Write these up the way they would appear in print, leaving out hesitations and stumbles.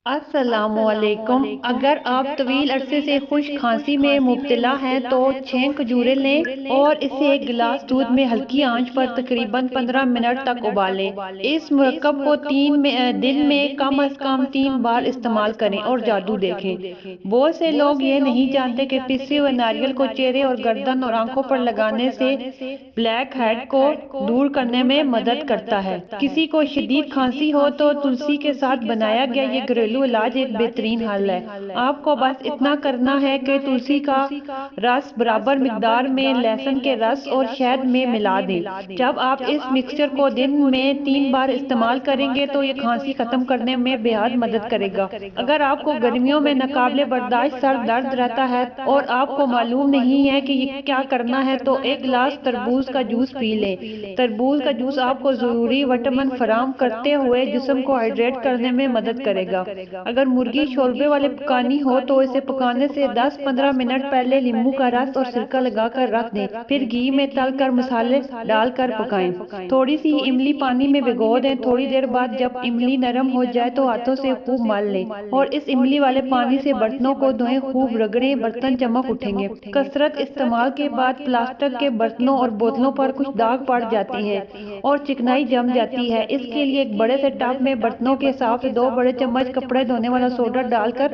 السلام علیکم۔ اگر آپ طویل عرصے سے خشک کھانسی میں مبتلا ہیں تو 6 کھجوریں لیں اور اسے ایک گلاس دودھ میں ہلکی آنچ پر تقریباً 15 منٹ تک ابالیں۔ اس مرکب کو دن میں کم از کم 3 بار استعمال کریں اور جادو دیکھیں۔ بہت سے لوگ یہ نہیں جانتے کہ پسے ہوئے ناریل کو چہرے اور گردن اور آنکھوں پر لگانے سے بلیک ہیڈ کو دور کرنے میں مدد کرتا ہے۔ کسی کو شدید کھانسی ہو تو تلسی کے ساتھ بنایا گیا یہ گھریلو علاج ایک بہترین حل ہے۔ آپ کو بس اتنا کرنا ہے کہ تلسی کا رس برابر مقدار میں لہسن کے رس اور شہد میں ملا دیں۔ جب آپ اس مکسچر کو دن میں 3 بار استعمال کریں گے تو یہ کھانسی ختم کرنے میں بے حد مدد کرے گا۔ اگر آپ کو گرمیوں میں ناقابل برداشت سر درد رہتا ہے اور آپ کو معلوم نہیں ہے کہ یہ کیا کرنا ہے تو ایک گلاس تربوز کا جوس پی لیں۔ تربوز کا جوس آپ کو ضروری وٹامن فراہم کرتے ہوئے جسم کو ہائیڈریٹ کرنے میں مدد کرے گا۔ اگر مرغی شوربے والے پکانی ہو تو اسے پکانے سے 10-15 منٹ پہلے لیموں کا رس اور سرکہ لگا کر رکھ دیں، پھر گھی میں تل کر مسالے ڈال کر پکائیں۔ تھوڑی سی املی پانی میں بھگو دیں، تھوڑی دیر بعد جب املی نرم ہو جائے تو ہاتھوں سے خوب مل لیں اور اس املی والے پانی سے برتنوں کو دھوئیں، خوب رگڑیں، برتن چمک اٹھیں گے۔ کثرت استعمال کے بعد پلاسٹک کے برتنوں اور بوتلوں پر کچھ داغ پڑ جاتے ہیں اور چکنائی جم جاتی ہے۔ اس کے لیے ایک بڑے سے ٹب میں برتنوں کے حساب سے 2 بڑے چمچ کپڑے دھونے والا سوڈا ڈال کر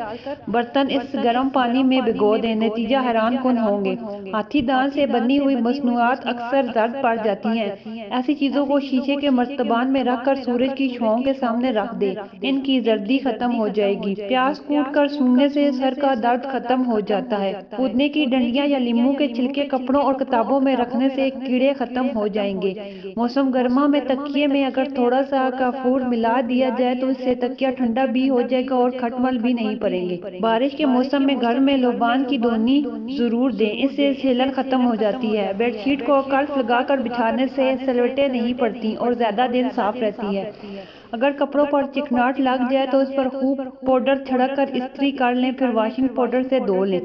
برتن اس گرم پانی میں بھگو دیں، نتیجہ حیران کن ہوں گے۔ ہاتھی دانت سے بنی ہوئی مصنوعات اکثر زرد پڑ جاتی ہیں، ایسی چیزوں کو شیشے کے مرتبان میں رکھ کر سورج کی چھاؤں کے سامنے رکھ دیں، ان کی زردی ختم ہو جائے گی۔ پیاز کوٹ کر سونگھنے سے سر کا درد ختم ہو جاتا ہے۔ پودینے کی ڈنڈیاں یا لیموں کے چھلکے کپڑوں اور کتابوں میں رکھنے سے کیڑے ختم ہو جائیں گے۔ موسم گرما میں تکیے میں اگر تھوڑا سا کافور ملا دیا جائے تو اس سے تکیہ ٹھنڈا بھی ہو جائے گا اور کھٹمل بھی نہیں پڑیں گے۔ بارش کے موسم میں گھر میں لوبان کی دونی ضرور دیں، اس سے سیلن ختم ہو جاتی ہے۔ بیڈ شیٹ کو کلف لگا کر بچھانے سے سلوٹیں نہیں پڑتی اور زیادہ دن صاف رہتی ہے۔ اگر کپڑوں پر چکناہٹ لگ جائے تو اس پر خوب پاؤڈر چھڑک کر استری کر لیں، پھر واشنگ پاؤڈر سے دھو لیں۔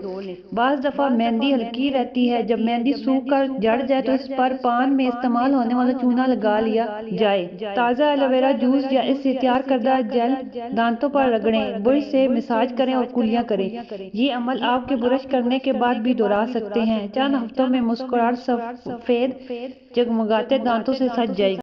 بعض دفعہ مہندی ہلکی رہتی ہے، جب مہندی سوکھ کر جڑ جائے تو اس پر پان میں استعمال ہونے والا چونا لگا لیا جائے۔ تازہ ایلو ویرا جوس یا اس سے تیار کردہ جیل دانتوں پر رگڑیں، برش سے مساج کریں اور کلیاں کریں۔ یہ عمل آپ کے برش کرنے کے بعد بھی دہرا سکتے ہیں۔ چند ہفتوں میں مسکراہٹ سفید جگمگاتے دانتوں سے سج جائے گی۔